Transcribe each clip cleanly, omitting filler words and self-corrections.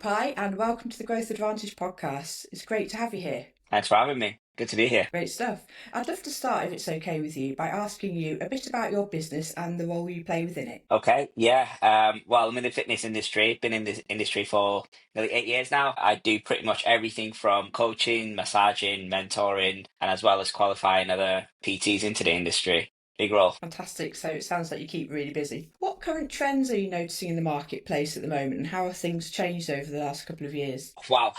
Pi, and welcome to the Growth Advantage podcast. It's great to have you here. Thanks for having me. Good to be here. Great stuff. I'd love to start, if it's okay with you, by asking you a bit about your business and the role you play within it. Okay, yeah. Well, I'm in the fitness industry. Been in this industry for nearly 8 years now. I do pretty much everything from coaching, massaging, mentoring, and as well as qualifying other PTs into the industry. Big role. Fantastic. So it sounds like you keep really busy. What current trends are you noticing in the marketplace at the moment, and how have things changed over the last couple of years? Wow,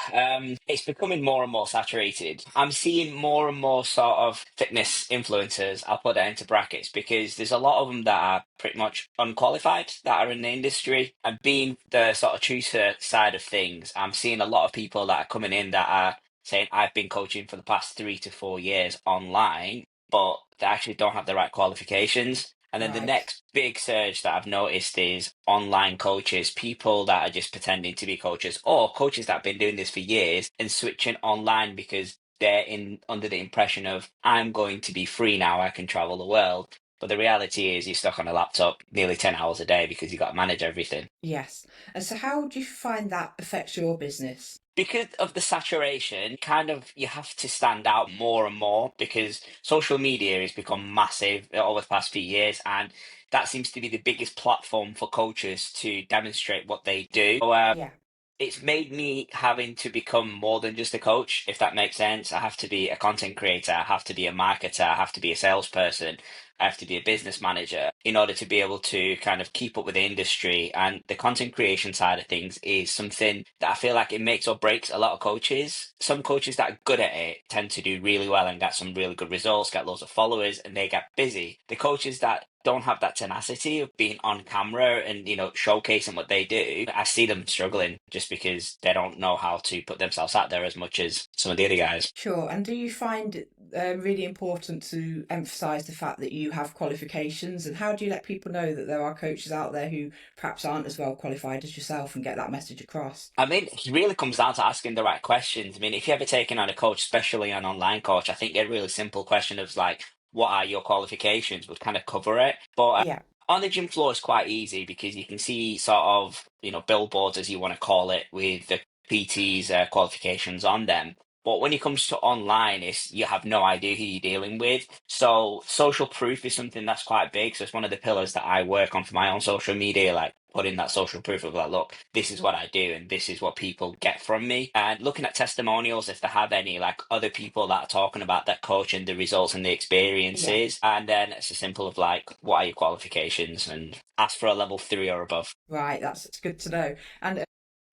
it's becoming more and more saturated. I'm seeing more and more sort of fitness influencers, I'll put that into brackets, because there's a lot of them that are pretty much unqualified that are in the industry. And being the sort of tutor side of things, I'm seeing a lot of people that are coming in that are saying, I've been coaching for the past 3 to 4 years online, but they actually don't have the right qualifications. And then the Right. next big surge that I've noticed is online coaches, people that are just pretending to be coaches, or coaches that have been doing this for years and switching online because they're in under the impression of I'm going to be free now, I can travel the world. But the reality is you're stuck on a laptop nearly 10 hours a day because you got to manage everything. Yes. And so, how do you find that affects your business? Because of the saturation, kind of you have to stand out more and more because social media has become massive over the past few years, and that seems to be the biggest platform for coaches to demonstrate what they do. Yeah. It's made me having to become more than just a coach, if that makes sense. I have to be a content creator, I have to be a marketer, I have to be a salesperson, I have to be a business manager in order to be able to kind of keep up with the industry. And the content creation side of things is something that I feel like it makes or breaks a lot of coaches. Some coaches that are good at it tend to do really well and get some really good results, get loads of followers, and they get busy. The coaches that don't have that tenacity of being on camera and showcasing what they do, I see them struggling just because they don't know how to put themselves out there as much as some of the other guys. Sure. And do you find it really important to emphasise the fact that you have qualifications? And how do you let people know that there are coaches out there who perhaps aren't as well qualified as yourself and get that message across? I mean, it really comes down to asking the right questions. I mean, if you ever taken on a coach, especially an online coach, I think a really simple question of like, what are your qualifications would kind of cover it. But Yeah. on the gym floor is quite easy because you can see sort of, billboards, as you want to call it, with the PT's qualifications on them. But when it comes to online, you have no idea who you're dealing with. So social proof is something that's quite big. So it's one of the pillars that I work on for my own social media, like putting that social proof of like, look, this is what I do and this is what people get from me. And looking at testimonials, if they have any, like other people that are talking about that coach and the results and the Yeah. experiences. And then it's a simple of like, what are your qualifications? And ask for a level 3 or above. Right. That's good to know. And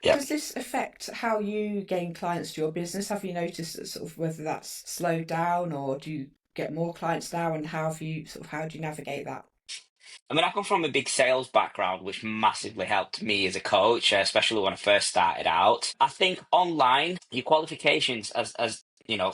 Yeah. does this affect how you gain clients to your business? Have you noticed that sort of whether that's slowed down or do you get more clients now? And how do you navigate that? I mean, I come from a big sales background, which massively helped me as a coach, especially when I first started out. I think online, your qualifications, as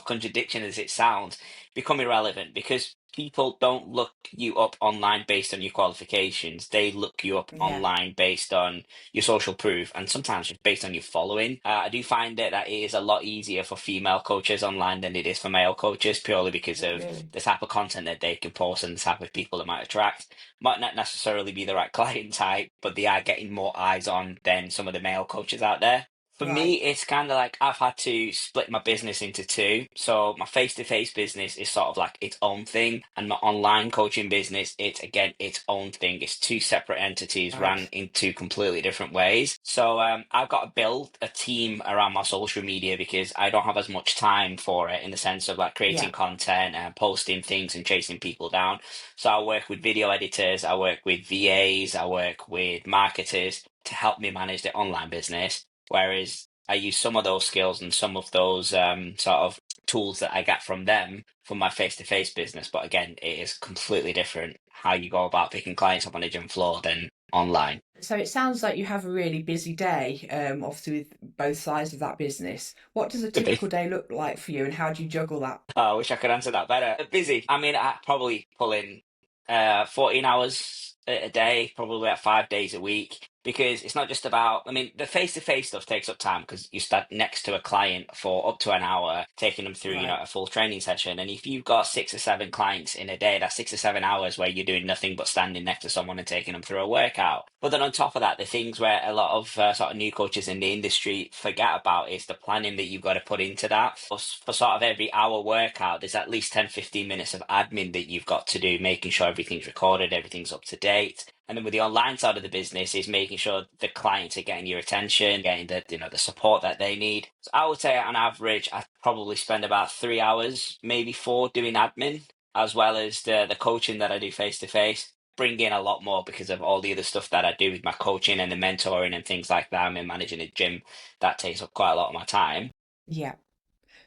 contradiction as it sounds, become irrelevant because people don't look you up online based on your qualifications. They look you up Yeah. online based on your social proof and sometimes just based on your following. I do find that it is a lot easier for female coaches online than it is for male coaches purely because of Really? the type of content that they can post and the type of people that might attract might not necessarily be the right client type, but they are getting more eyes on than some of the male coaches out there. For me, Right. it's kind of like I've had to split my business into two. So my face-to-face business is sort of like its own thing, and my online coaching business, it's again its own thing. It's two separate entities ran Right. in two completely different ways. So I've got to build a team around my social media because I don't have as much time for it in the sense of like Yeah. creating content and posting things and chasing people down. So I work with video editors, I work with VAs, I work with marketers to help me manage the online business. Whereas I use some of those skills and some of those sort of tools that I get from them for my face-to-face business. But again, it is completely different how you go about picking clients up on the gym floor than online. So it sounds like you have a really busy day, obviously with both sides of that business. What does a Could be. typical day look like for you, and how do you juggle that? Oh, I wish I could answer that better. Busy. I mean, I probably pull in 14 hours a day, probably about 5 days a week. because it's not just about, I mean, the face-to-face stuff takes up time because you stand next to a client for up to an hour, taking them through, Right. a full training session. And if you've got 6 or 7 clients in a day, that's 6 or 7 hours where you're doing nothing but standing next to someone and taking them through a workout. But then on top of that, the things where a lot of sort of new coaches in the industry forget about is the planning that you've got to put into that. For sort of every hour workout, there's at least 10-15 minutes of admin that you've got to do, making sure everything's recorded, everything's up to date. And then with the online side of the business is making sure the clients are getting your attention, getting the support that they need. So I would say on average, I probably spend about 3 hours, maybe four, doing admin, as well as the coaching that I do face to face. Bring in a lot more because of all the other stuff that I do with my coaching and the mentoring and things like that. I'm in managing a gym that takes up quite a lot of my time. Yeah.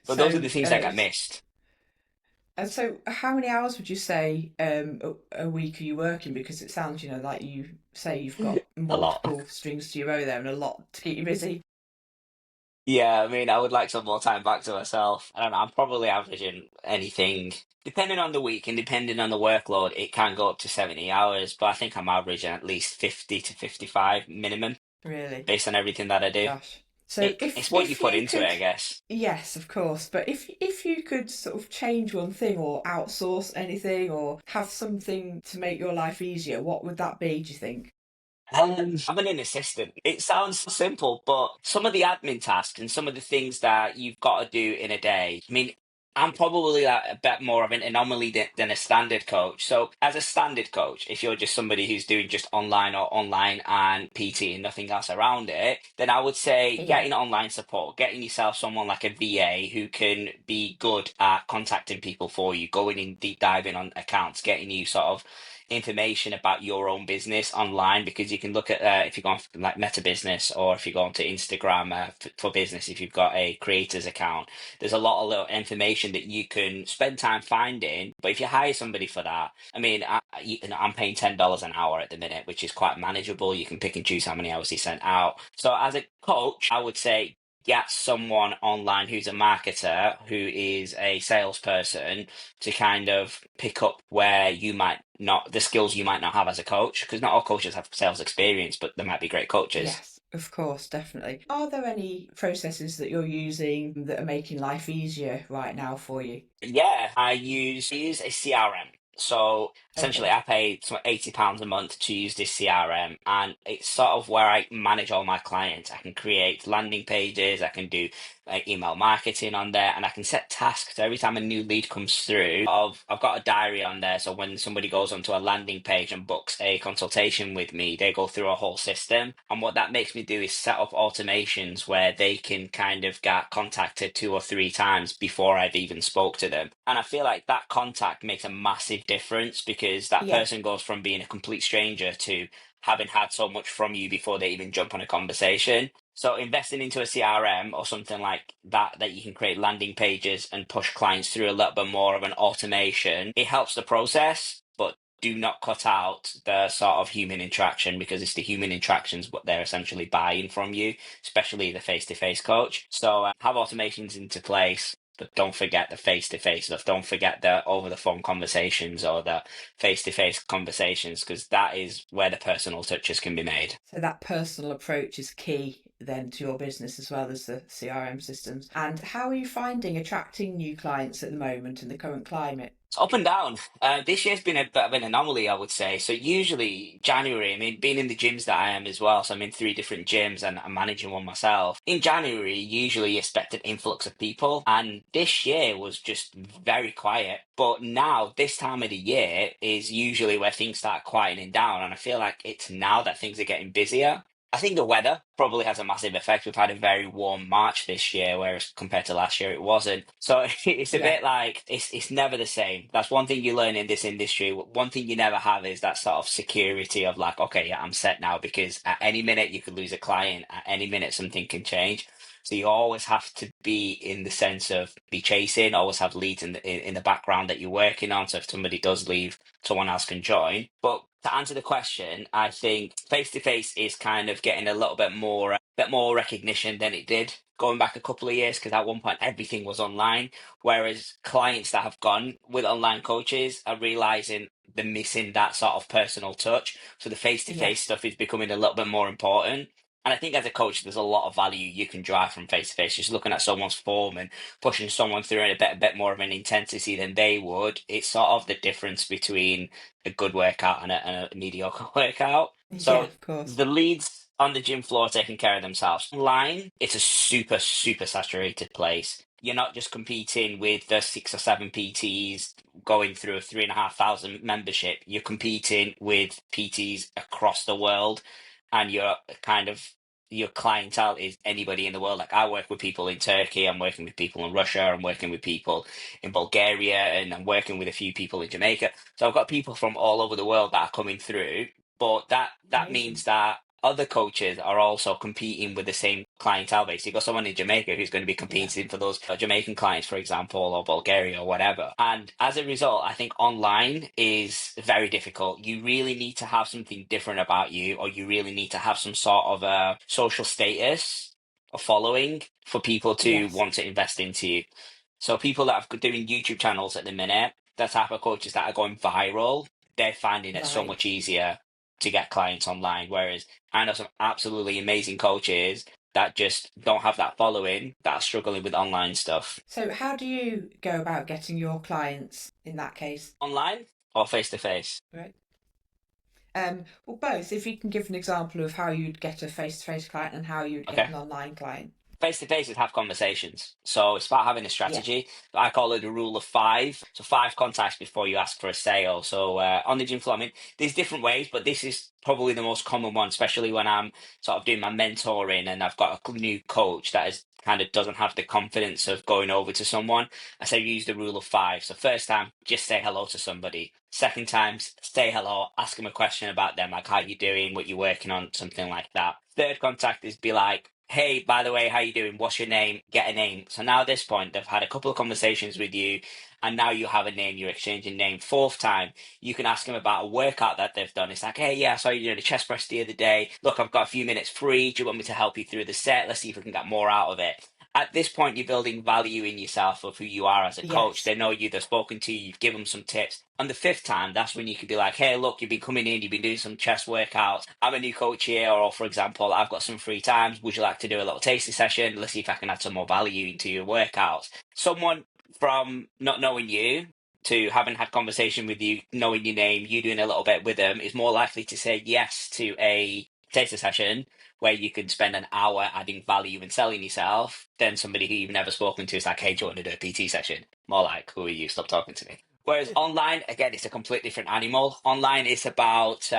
But those are So, the things that get missed and so, how many hours would you say a week are you working? Because it sounds, like you say you've got a lot. multiple strings to your bow there and a lot to keep you busy. Yeah, I mean, I would like some more time back to myself. I don't know, I'm probably averaging anything, depending on the week and depending on the workload, it can go up to 70 hours, but I think I'm averaging at least 50 to 55 minimum Really? based on everything that I do. Gosh. So It's what you if put you into it, could, I guess. yes, of course, but if you could sort of change one thing or outsource anything or have something to make your life easier, what would that be, do you think? I'm an assistant. It sounds simple, but some of the admin tasks and some of the things that you've got to do in a day. I mean, I'm probably a bit more of an anomaly than a standard coach. So, as a standard coach, if you're just somebody who's doing just online or online and PT and nothing else around it, then I would say Yeah. getting online support, getting yourself someone like a VA who can be good at contacting people for you, going in deep diving on accounts, getting you sort of information about your own business online because you can look at if you go on like Meta Business or if you go onto Instagram for business, if you've got a creators account, there's a lot of little information that you can spend time finding. But if you hire somebody for that, I mean, I'm paying $10 an hour at the minute, which is quite manageable. You can pick and choose how many hours he sent out. So as a coach, I would say get someone online who's a marketer, who is a salesperson, to kind of pick up where you might not, the skills you might not have as a coach, because not all coaches have sales experience, but they might be great coaches. Yes, of course, definitely. Are there any processes that you're using that are making life easier right now for you? Yeah, I use a CRM. So essentially, Okay. I pay £80 a month to use this CRM, and it's sort of where I manage all my clients. I can create landing pages, I can do email marketing on there, and I can set tasks. So every time a new lead comes through, I've got a diary on there. So when somebody goes onto a landing page and books a consultation with me, they go through a whole system. And what that makes me do is set up automations where they can kind of get contacted 2 or 3 times before I've even spoke to them. And I feel like that contact makes a massive difference because that Yeah. person goes from being a complete stranger to having had so much from you before they even jump on a conversation. So investing into a CRM or something like that you can create landing pages and push clients through a little bit more of an automation, it helps the process, but do not cut out the sort of human interaction because it's the human interactions what they're essentially buying from you, especially the face-to-face coach. So have automations into place, but don't forget the face-to-face stuff. Don't forget the over-the-phone conversations or the face-to-face conversations because that is where the personal touches can be made. So that personal approach is key then to your business as well as the CRM systems. And how are you finding attracting new clients at the moment in the current climate? It's up and down. This year's been a bit of an anomaly, I would say. So usually January, I mean, being in the gyms that I am as well, so I'm in 3 different gyms and I'm managing one myself. In January, usually you expect an influx of people, and this year was just very quiet. But now, this time of the year is usually where things start quieting down, and I feel like it's now that things are getting busier. I think the weather probably has a massive effect. We've had a very warm March this year, whereas compared to last year it wasn't. So it's a Yeah. bit like it's never the same. That's one thing you learn in this industry. One thing you never have is that sort of security of like, okay, yeah, I'm set now because at any minute you could lose a client, at any minute something can change. So you always have to be in the sense of be chasing, always have leads in the background that you're working on. So if somebody does leave, someone else can join. But to answer the question, I think face to face is kind of getting a little bit more bit more recognition than it did going back a couple of years, because at one point everything was online. Whereas clients that have gone with online coaches are realizing they're missing that sort of personal touch. So the face-to-face Yes. stuff is becoming a little bit more important. And I think as a coach, there's a lot of value you can drive from face to face. Just looking at someone's form and pushing someone through in a bit more of an intensity than they would. It's sort of the difference between a good workout and a mediocre workout. Yeah, So of course. the leads on the gym floor are taking care of themselves. Online, it's a super, super saturated place. You're not just competing with the 6 or 7 PTs going through a 3,500 membership. You're competing with PTs across the world, and you're kind of your clientele is anybody in the world. Like I work with people in Turkey, I'm working with people in Russia, I'm working with people in Bulgaria, and I'm working with a few people in Jamaica. So I've got people from all over the world that are coming through, but that Amazing. means that other coaches are also competing with the same clientele base. You've got someone in Jamaica who's going to be Yeah. competing for those Jamaican clients, for example, or Bulgaria or whatever. And as a result, I think online is very difficult. You really need to have something different about you, or you really need to have some sort of a social status or following for people to Yes. want to invest into you. So people that are doing YouTube channels at the minute, the type of coaches that are going viral, they're finding it so Right. much easier to get clients online. Whereas I know some absolutely amazing coaches that just don't have that following that are struggling with online stuff. So, how do you go about getting your clients in that case? Online or face to face? Right. Well, both. If you can give an example of how you'd get a face-to-face client and how you'd get Okay. an online client. Face to face is have conversations. So it's about having a Yeah. strategy. I call it the rule of five. So 5 contacts before you ask for a sale. So on the gym floor, I mean, there's different ways, but this is probably the most common one, especially when I'm sort of doing my mentoring and I've got a new coach that is kind of doesn't have the confidence of going over to someone. I say use the rule of five. So first time, just say hello to somebody. Second time, say hello, ask them a question about them, like how you doing, what you're working on, something like that. Third contact is be like, hey, by the way, how you doing? What's your name? Get a name. So now at this point, they've had a couple of conversations with you, and now you have a name. You're exchanging name. Fourth time, you can ask them about a workout that they've done. It's like, hey, yeah, I saw you doing a chest press the other day. Look, I've got a few minutes free. Do you want me to help you through the set? Let's see if we can get more out of it. At this point, you're building value in yourself of who you are as a coach. Yes. They know you, they've spoken to you, you've given them some tips. On the fifth time, that's when you could be like, hey, look, you've been coming in, you've been doing some chest workouts. I'm a new coach here, or for example, I've got some free times. Would you like to do a little tasting session? Let's see if I can add some more value into your workouts. Someone from not knowing you to having had conversation with you, knowing your name, you doing a little bit with them, is more likely to say yes to a taster session where you can spend an hour adding value and selling yourself than somebody who you've never spoken to is like, hey, do you want to do a PT session? More like, who are you? Stop talking to me. Whereas online, again, it's a completely different animal. Online, it's about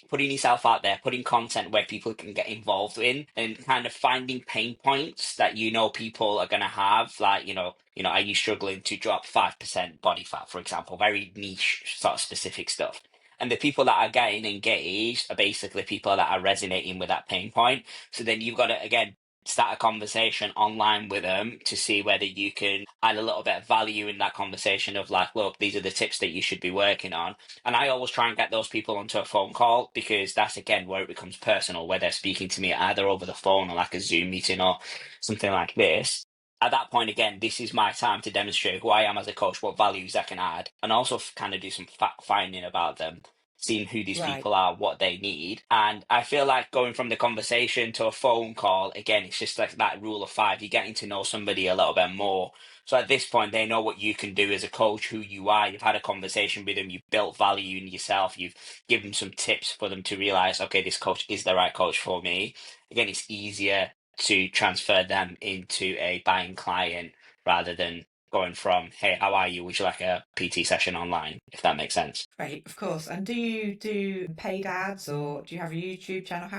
putting yourself out there, putting content where people can get involved in, and kind of finding pain points that you know people are going to have. Like, are you struggling to drop 5% body fat, for example? Very niche, sort of specific stuff. And the people that are getting engaged are basically people that are resonating with that pain point. So then you've got to, again, start a conversation online with them to see whether you can add a little bit of value in that conversation of like, look, these are the tips that you should be working on. And I always try and get those people onto a phone call because that's again where it becomes personal, where they're speaking to me either over the phone or like a Zoom meeting or something like this. At that point, again, this is my time to demonstrate who I am as a coach, what values I can add, and also kind of do some fact finding about them, seeing who these Right. people are, what they need. And I feel like going from the conversation to a phone call, again, it's just like that rule of five. You're getting to know somebody a little bit more. So at this point, they know what you can do as a coach, who you are. You've had a conversation with them. You've built value in yourself. You've given some tips for them to realize, okay, this coach is the right coach for me. Again, it's easier to transfer them into a buying client rather than going from, hey, how are you? Would you like a PT session online? If that makes sense. Great, of course. And do you do paid ads or do you have a YouTube channel?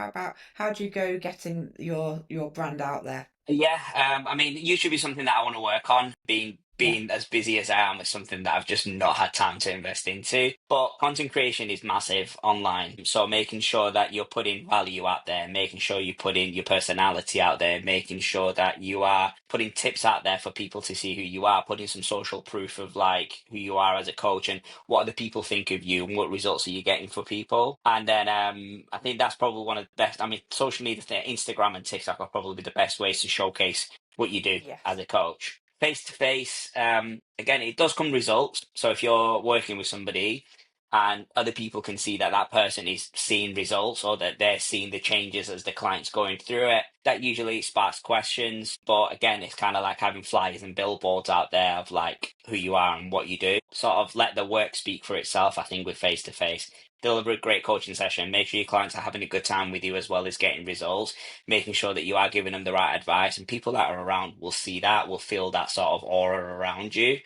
How do you go getting your brand out there? Yeah, I mean, YouTube is something that I want to work on, being Yeah. being as busy as I am is something that I've just not had time to invest into. But content creation is massive online. So making sure that you're putting value out there, making sure you put in your personality out there, making sure that you are putting tips out there for people to see who you are, putting some social proof of like who you are as a coach and what do people think of you and what results are you getting for people. And then I think that's probably one of the best. I mean, social media, Instagram and TikTok are probably the best ways to showcase what you do as Yes. a coach. Face to face, again, it does come results. So if you're working with somebody and other people can see that that person is seeing results or that they're seeing the changes as the client's going through it, that usually sparks questions. But again, it's kind of like having flyers and billboards out there of like who you are and what you do. Sort of let the work speak for itself, I think, with face to face. Deliver a great coaching session. Make sure your clients are having a good time with you as well as getting results, making sure that you are giving them the right advice. And people that are around will see that, will feel that sort of aura around you,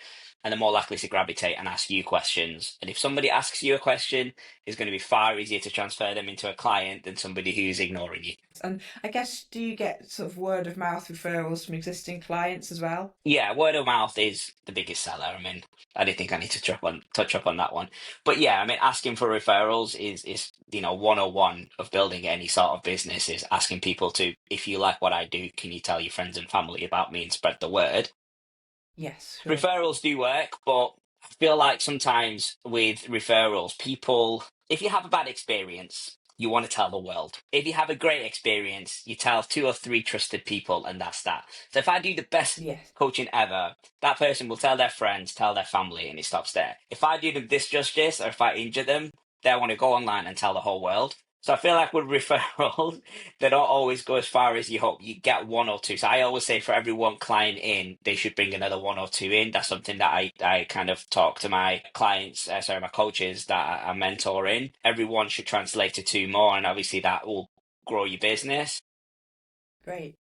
and they're more likely to gravitate and ask you questions. And if somebody asks you a question, it's going to be far easier to transfer them into a client than somebody who's ignoring you. And I guess, do you get sort of word of mouth referrals from existing clients as well? Yeah, word of mouth is the biggest seller. I mean, I didn't think I need to touch up on that one. But yeah, I mean, asking for referrals is 101 of building any sort of business is asking people to, if you like what I do, can you tell your friends and family about me and spread the word? Yes, sure. Referrals do work, but I feel like sometimes with referrals, people, if you have a bad experience, you want to tell the world. If you have a great experience, you tell two or three trusted people, and that's that. So if I do the best Yes. coaching ever, that person will tell their friends, tell their family, and it stops there. If I do them this justice, or if I injure them, they want to go online and tell the whole world. So I feel like with referrals, they don't always go as far as you hope. You get one or two. So I always say for every one client in, they should bring another one or two in. That's something that I kind of talk to my clients, my coaches that I mentor in. Everyone should translate to two more, and obviously that will grow your business. Great.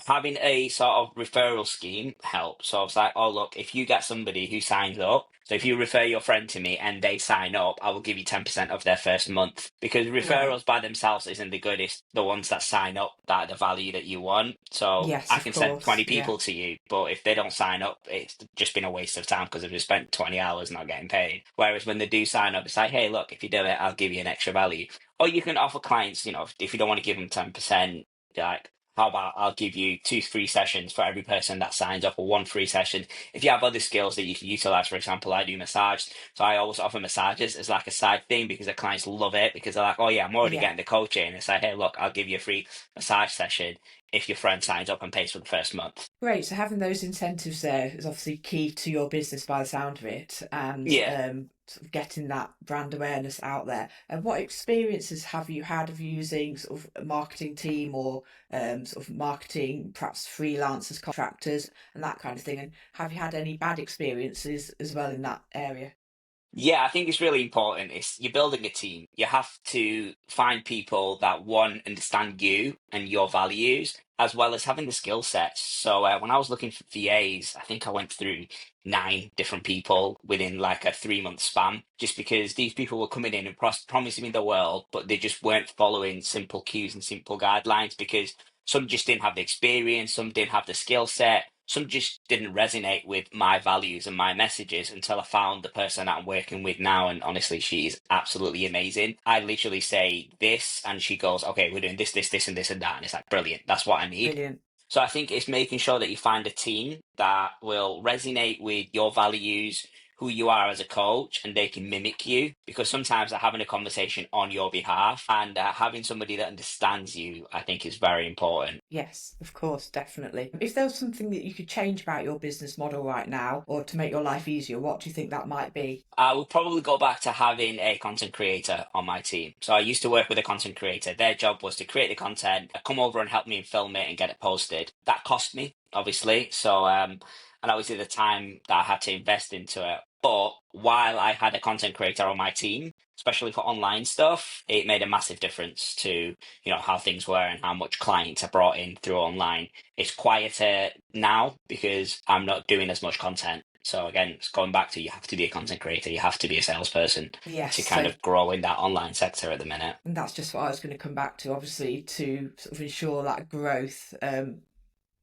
Having a sort of referral scheme helps. So it's like, oh, look, if you get somebody who signs up, so if you refer your friend to me and they sign up, I will give you 10% of their first month. Because Right. referrals by themselves isn't the good, it's the ones that sign up that are the value that you want. So Yes, I of can send 20 course. Yeah. people to you, but if they don't sign up, it's just been a waste of time because they've just spent 20 hours not getting paid. Whereas when they do sign up, it's like, hey, look, if you do it, I'll give you an extra value. Or you can offer clients, if you don't want to give them 10%, like, how about I'll give you two free sessions for every person that signs up, or one free session. If you have other skills that you can utilize, for example, I do massage. So I always offer massages as like a side thing because the clients love it because they're like, oh yeah, I'm already Yeah. getting the coaching. It's like, hey, look, I'll give you a free massage session if your friend signs up and pays for the first month. Great. So having those incentives there is obviously key to your business by the sound of it, and Yeah. sort of getting that brand awareness out there. And what experiences have you had of using sort of a marketing team or sort of marketing, perhaps freelancers, contractors, and that kind of thing? And have you had any bad experiences as well in that area? Yeah, I think it's really important. It's you're building a team. You have to find people that one understand you and your values, as well as having the skill sets. So when I was looking for VAs, I think I went through 9 different people within like a 3 month span, just because these people were coming in and promising me the world, but they just weren't following simple cues and simple guidelines because some just didn't have the experience, some didn't have the skill set, some just didn't resonate with my values and my messages until I found the person that I'm working with now. And honestly, she is absolutely amazing. I literally say this, and she goes, okay, we're doing this, this, this, and this, and that. And it's like, brilliant. That's what I need. Brilliant. So I think it's making sure that you find a team that will resonate with your values, who you are as a coach, and they can mimic you. Because sometimes they're having a conversation on your behalf, and having somebody that understands you, I think, is very important. Yes, of course, definitely. If there was something that you could change about your business model right now, or to make your life easier, what do you think that might be? I would probably go back to having a content creator on my team. So I used to work with a content creator. Their job was to create the content, come over and help me film it and get it posted. That cost me, obviously. So, and obviously the time that I had to invest into it. But while I had a content creator on my team, especially for online stuff, it made a massive difference to, how things were and how much clients I brought in through online. It's quieter now because I'm not doing as much content. So again, it's going back to you have to be a content creator, you have to be a salesperson Yes, to kind so of grow in that online sector at the minute. and that's just what I was going to come back to, obviously, to sort of ensure that growth.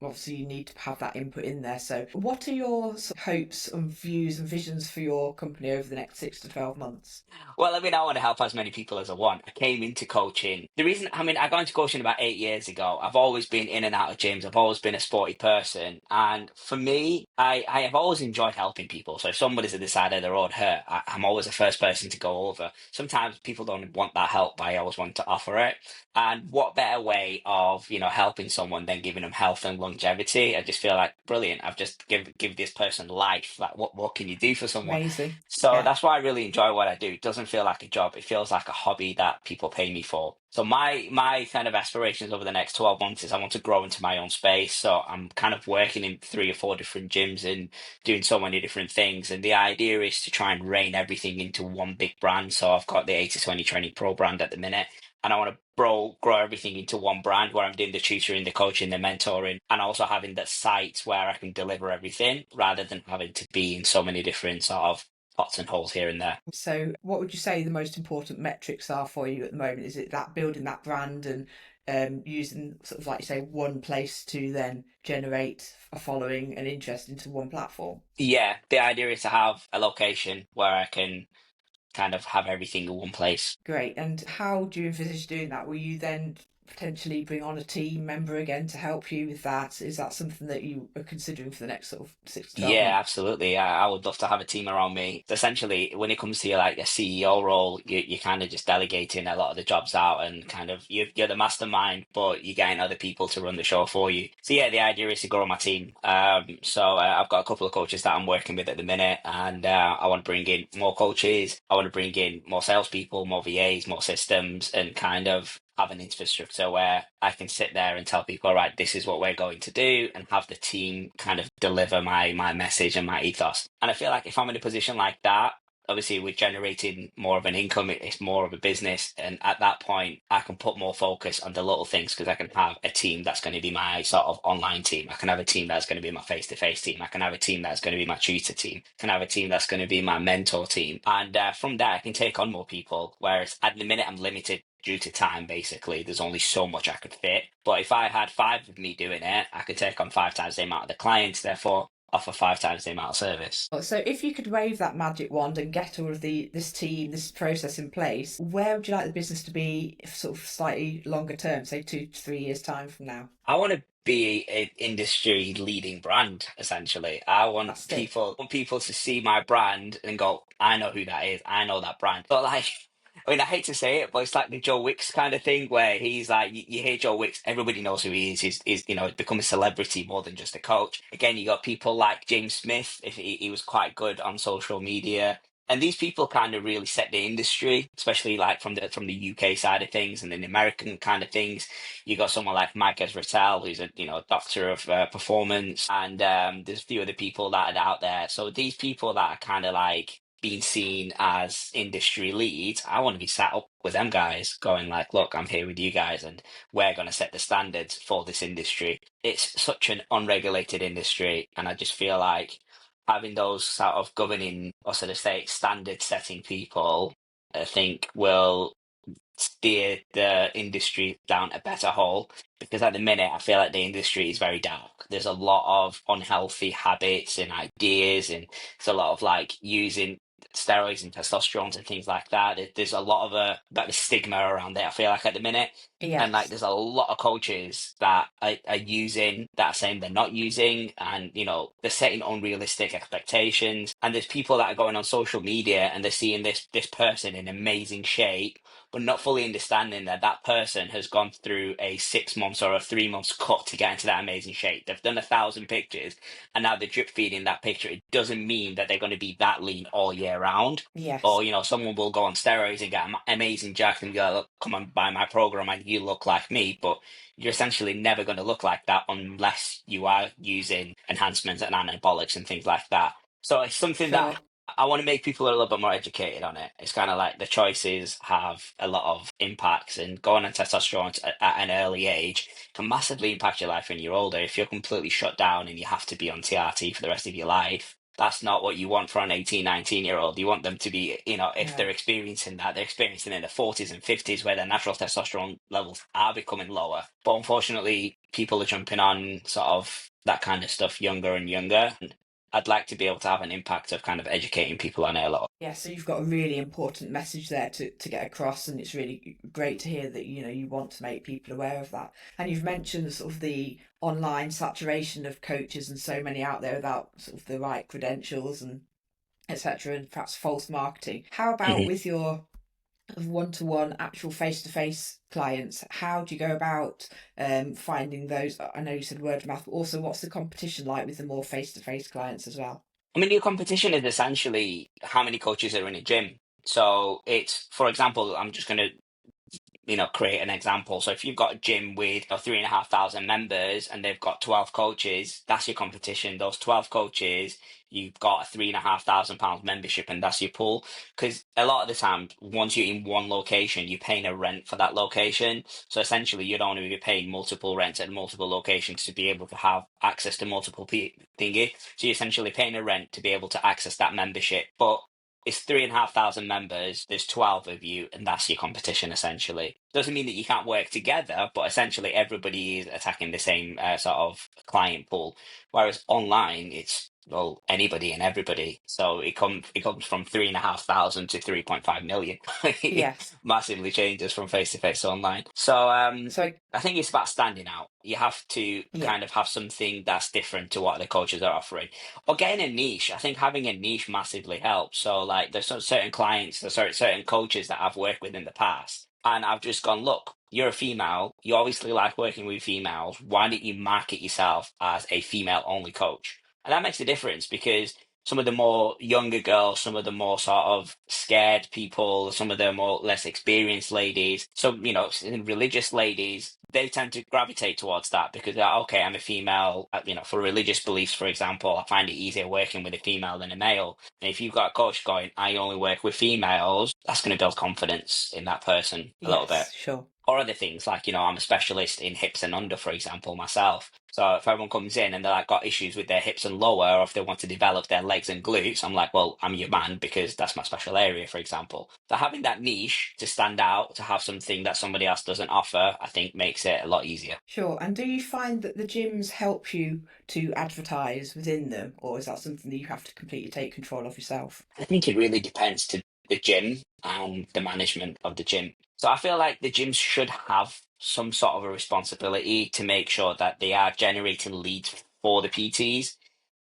obviously you need to have that input in there. So what are your sort of hopes and views and visions for your company over the next 6 to 12 months? Well, I mean, I want to help as many people as I want. I came into coaching. The reason, I mean, I got into coaching about 8 years ago. I've always been in and out of gyms. I've always been a sporty person. And for me, I have always enjoyed helping people. So if somebody's at the side of the road hurt, I'm always the first person to go over. Sometimes people don't want that help, but I always want to offer it. And what better way of, helping someone than giving them health and longevity? I just feel like brilliant. I've just give this person life. Like what can you do for someone? Amazing. So Yeah. that's why I really enjoy what I do. It doesn't feel like a job. It feels like a hobby that people pay me for. So my kind of aspirations over the next 12 months is I want to grow into my own space. So I'm kind of working in 3 or 4 different gyms and doing so many different things. And the idea is to try and rein everything into one big brand. So I've got the 80/20 Training Pro brand at the minute, and I want to grow everything into one brand where I'm doing the tutoring, the coaching, the mentoring, and also having the sites where I can deliver everything rather than having to be in so many different sort of pots and holes here and there. So what would you say the most important metrics are for you at the moment? Is it that building that brand and using sort of like you say one place to then generate a following and interest into one platform? Yeah, the idea is to have a location where I can kind of have everything in one place. Great. And how do you envisage doing that? Will you then potentially bring on a team member again to help you with that? Is that something that you are considering for the next sort of 6 to 12 months? Yeah, absolutely. I would love to have a team around me. Essentially, when it comes to your like a CEO role, you're kind of just delegating a lot of the jobs out and kind of you're the mastermind, but you're getting other people to run the show for you. So yeah, the idea is to grow my team. So I've got a couple of coaches that I'm working with at the minute, and I want to bring in more coaches. I want to bring in more salespeople, more VAs, more systems, and kind of have an infrastructure where I can sit there and tell people, all right, this is what we're going to do, and have the team kind of deliver my message and my ethos. And I feel like if I'm in a position like that, obviously we're generating more of an income, it's more of a business. And at that point, I can put more focus on the little things because I can have a team that's going to be my sort of online team. I can have a team that's going to be my face-to-face team. I can have a team that's going to be my tutor team. I can have a team that's going to be my mentor team. And from there, I can take on more people. Whereas at the minute, I'm limited due to time, basically. There's only so much I could fit. But if I had 5 of me doing it, I could take on 5 times the amount of the clients, therefore offer 5 times the amount of service. So if you could wave that magic wand and get all of this team, this process in place, where would you like the business to be sort of slightly longer term, say 2 to 3 years time from now? I want to be an industry leading brand, essentially. I That's it. want people to see my brand and go, I know who that is. I know that brand. But like, I mean, I hate to say it, but it's like the Joe Wicks kind of thing where he's like, you hear Joe Wicks, everybody knows who he is. He's become a celebrity more than just a coach. Again, you got people like James Smith, if he was quite good on social media. And these people kind of really set the industry, especially like from the UK side of things and then the American kind of things. You got someone like Mike Ezratel, who's a doctor of performance, and there's a few other people that are out there. So these people that are kind of like being seen as industry leads, I want to be sat up with them guys, going like, look, I'm here with you guys, and we're going to set the standards for this industry. It's such an unregulated industry, and I just feel like having those sort of governing or sort of say standard setting people, I think will steer the industry down a better hole because at the minute I feel like the industry is very dark. There's a lot of unhealthy habits and ideas, and there's a lot of like using steroids and testosterone and things like that. There's a lot of a bit of stigma around it, I feel like, at the minute. And like Yes. there's a lot of coaches that are using that are saying they're not using, and they're setting unrealistic expectations. And there's people that are going on social media and they're seeing this person in amazing shape but not fully understanding that that person has gone through a 6 months or a 3 months cut to get into that amazing shape. They've done 1,000 pictures and now they're drip feeding that picture. It doesn't mean that they're going to be that lean all year round. Yes. Or, someone will go on steroids and get amazing jack and go, look, come on, buy my program and you look like me. But you're essentially never going to look like that unless you are using enhancements and anabolics and things like that. So it's something that Sure. I want to make people a little bit more educated on it. It's kind of like the choices have a lot of impacts, and going on testosterone at an early age can massively impact your life when you're older. If you're completely shut down and you have to be on TRT for the rest of your life, That's not what you want for an 18, 19-year-old. You want them to be, if Yeah. they're experiencing that, they're experiencing it in the 40s and 50s where their natural testosterone levels are becoming lower. But unfortunately, people are jumping on sort of that kind of stuff younger and younger. And I'd like to be able to have an impact of kind of educating people on it a lot. Yeah, so you've got a really important message there to get across, and it's really great to hear that you want to make people aware of that. And you've mentioned sort of the online saturation of coaches and so many out there without sort of the right credentials and etc. and perhaps false marketing. How about Mhm. with your one-to-one actual face-to-face clients? How do you go about finding those? I know you said word of mouth, but also what's the competition like with the more face-to-face clients as well? I mean, your competition is essentially how many coaches are in a gym. So it's, for example, I'm just going to create an example. So if you've got a gym with 3,500 members and they've got 12 coaches, that's your competition. Those 12 coaches, you've got a £3,500 membership, and that's your pool. Because a lot of the time, once you're in one location, you're paying a rent for that location. So essentially, you'd only be paying multiple rents at multiple locations to be able to have access to multiple thingy. So you're essentially paying a rent to be able to access that membership. But it's 3,500 members, there's 12 of you, and that's your competition essentially. Doesn't mean that you can't work together, but essentially everybody is attacking the same sort of client pool. Whereas online, it's well anybody and everybody. So it comes from 3,500 to 3.5 million. It Yes. massively changes from face to face to online. So So I think it's about standing out. You have to yeah. kind of have something that's different to what the coaches are offering. Or getting a niche. I think having a niche massively helps. So like there's certain clients, there's certain coaches that I've worked with in the past, and I've just gone, look, you're a female, you obviously like working with females. Why don't you market yourself as a female only coach? And that makes a difference because some of the more younger girls, some of the more sort of scared people, some of the more less experienced ladies, some, religious ladies, they tend to gravitate towards that because okay, I'm a female, for religious beliefs, for example, I find it easier working with a female than a male. And if you've got a coach going, I only work with females, that's going to build confidence in that person a little bit. Yes, sure. Or other things like, I'm a specialist in hips and under, for example, myself. So if everyone comes in and they're like got issues with their hips and lower, or if they want to develop their legs and glutes, I'm like, well, I'm your man because that's my special area, for example. So having that niche to stand out, to have something that somebody else doesn't offer, I think makes it a lot easier. Sure. And do you find that the gyms help you to advertise within them, or is that something that you have to completely take control of yourself? I think it really depends to the gym and the management of the gym. So I feel like the gyms should have some sort of a responsibility to make sure that they are generating leads for the PTs,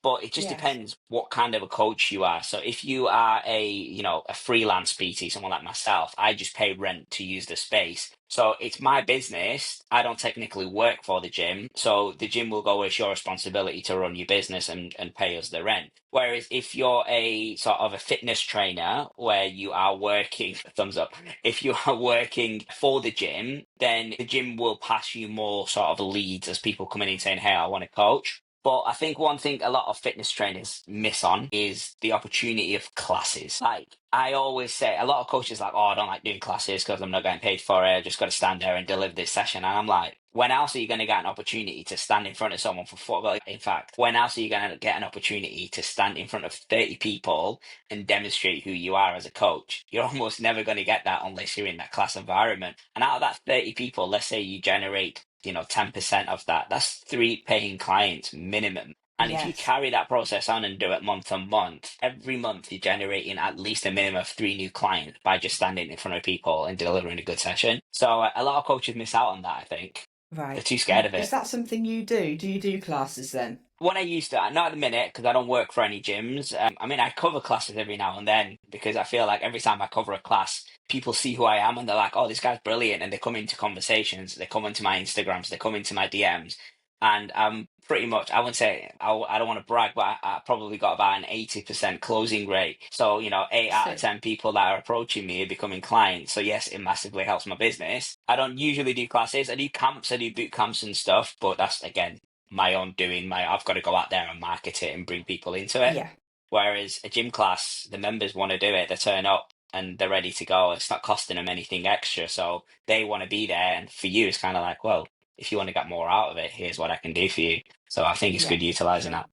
but it just Yes. depends what kind of a coach you are. So if you are a freelance PT, someone like myself, I just pay rent to use the space. So it's my business. I don't technically work for the gym. So the gym will go, it's your responsibility to run your business and pay us the rent. Whereas if you're a sort of a fitness trainer where you are working, thumbs up, if you are working for the gym, then the gym will pass you more sort of leads as people coming in saying, hey, I want to coach. But I think one thing a lot of fitness trainers miss on is the opportunity of classes. Like I always say, a lot of coaches are like, oh, I don't like doing classes because I'm not getting paid for it. I just got to stand there and deliver this session. And I'm like, when else are you going to get an opportunity to stand in front of someone for football? In fact, when else are you going to get an opportunity to stand in front of 30 people and demonstrate who you are as a coach? You're almost never going to get that unless you're in that class environment. And out of that 30 people, let's say you generate 10% of that, that's three paying clients minimum. And if you Yes. carry that process on and do it month on month, every month you're generating at least a minimum of three new clients by just standing in front of people and delivering a good session. So a lot of coaches miss out on that, I think. They're Right. too scared And of is it. that something you do? Do you do classes then? When I used to, not at the minute because I don't work for any gyms. I mean, I cover classes every now and then because I feel like every time I cover a class, people see who I am and they're like, "Oh, this guy's brilliant," and they come into conversations, they come into my Instagrams, they come into my DMs, and I'm pretty much, I wouldn't say I don't want to brag, but I probably got about an 80% closing rate. So 8 out of 10 people that are approaching me are becoming clients. So yes, it massively helps my business. I don't usually do classes. I do camps, I do boot camps and stuff, but that's again my own doing. I've got to go out there and market it and bring people into it. Yeah. Whereas a gym class, the members want to do it, they turn up and they're ready to go. It's not costing them anything extra, so they want to be there. And for you, it's kind of like, well, if you want to get more out of it, here's what I can do for you. So I think it's Yeah. good utilizing Sure. that.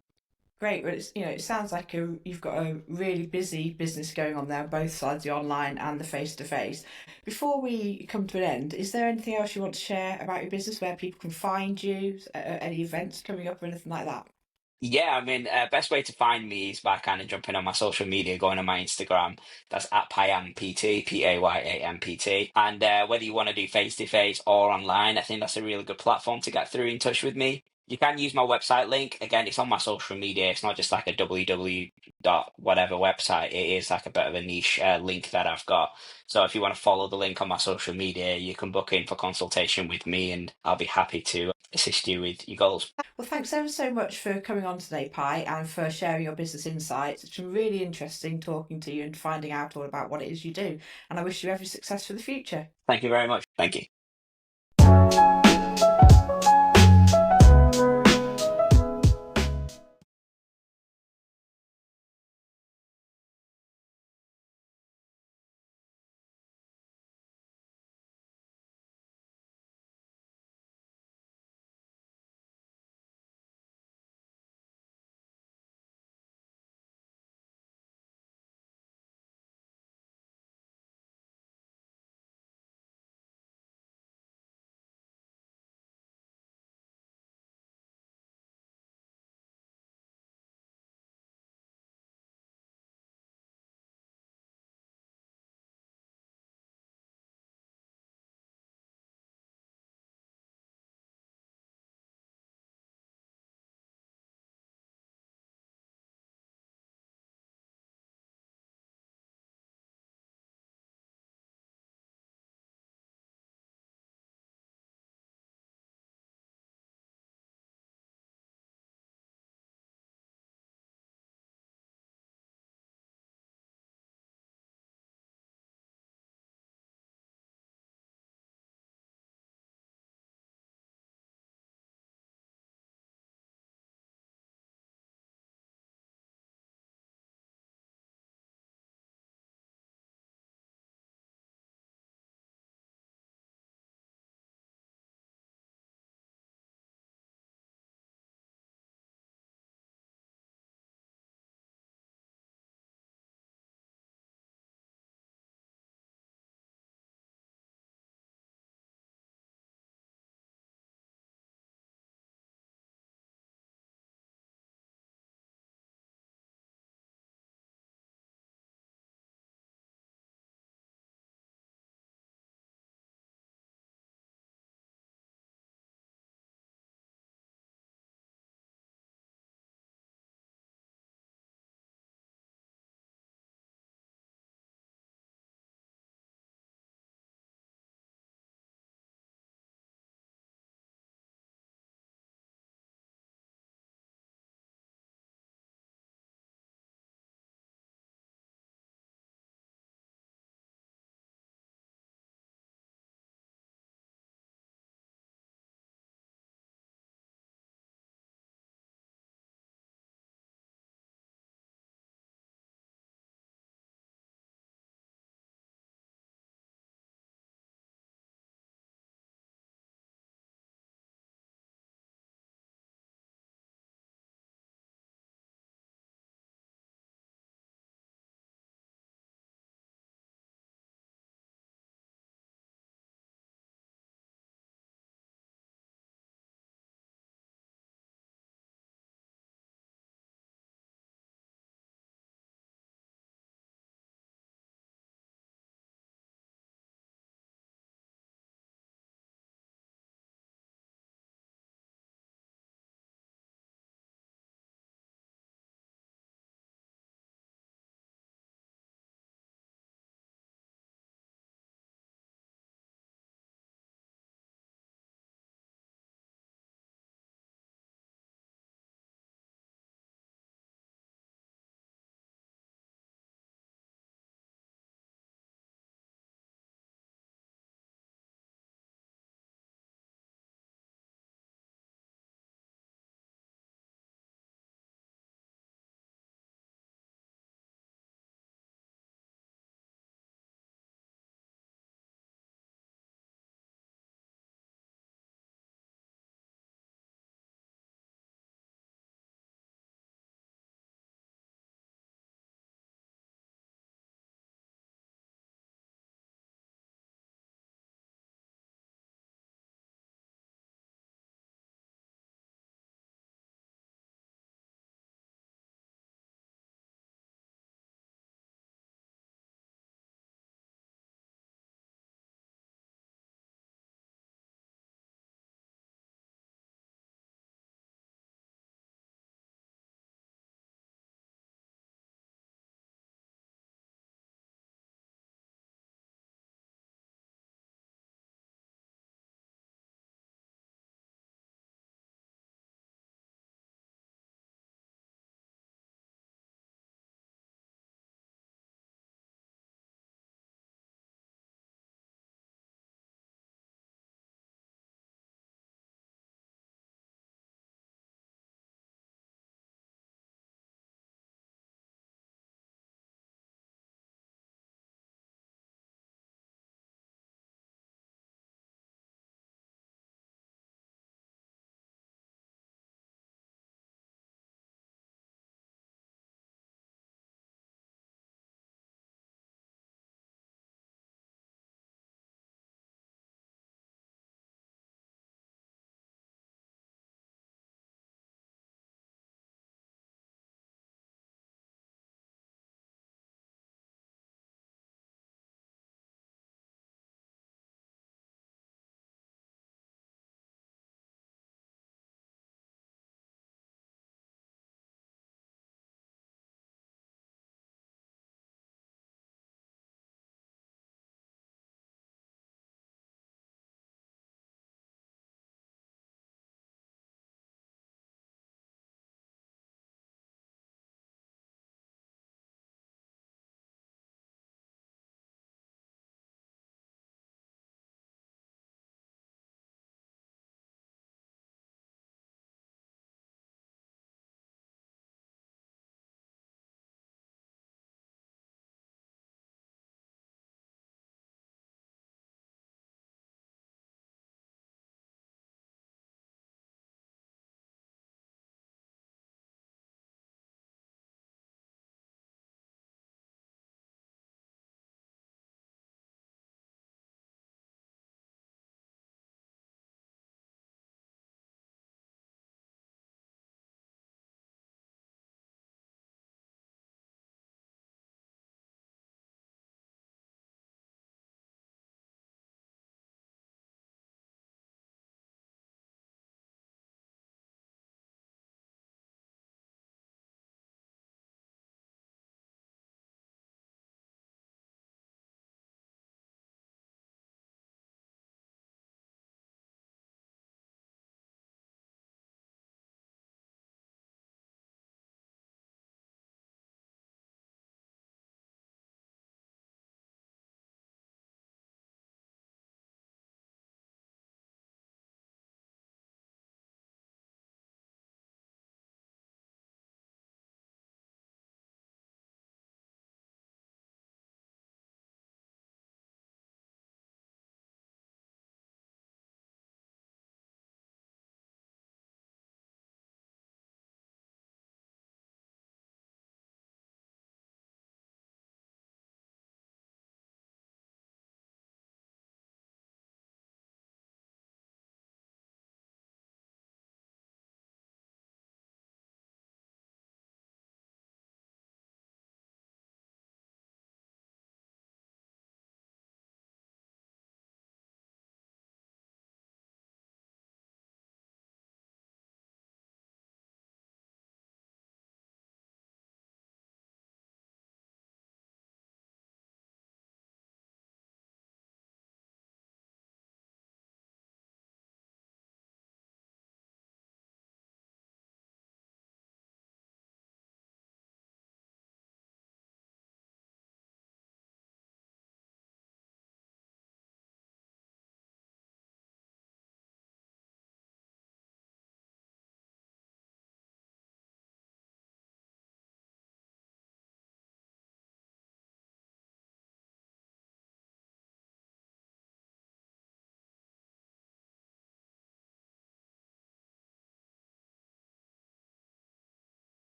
Great. Well, it sounds like you've got a really busy business going on there, both sides, the online and the face to face. Before we come to an end, is there anything else you want to share about your business, where people can find you, any events coming up or anything like that? Yeah, I mean, best way to find me is by kind of jumping on my social media, going on my Instagram. That's at Payam PT, Payampt. And whether you want to do face to face or online, I think that's a really good platform to get through in touch with me. You can use my website link. Again, it's on my social media. It's not just like a www dot whatever website. It is like a bit of a niche link that I've got. So if you want to follow the link on my social media, you can book in for consultation with me, and I'll be happy to assist you with your goals. Well, thanks ever so much for coming on today, Pi, and for sharing your business insights. It's been really interesting talking to you and finding out all about what it is you do. And I wish you every success for the future. Thank you very much. Thank you.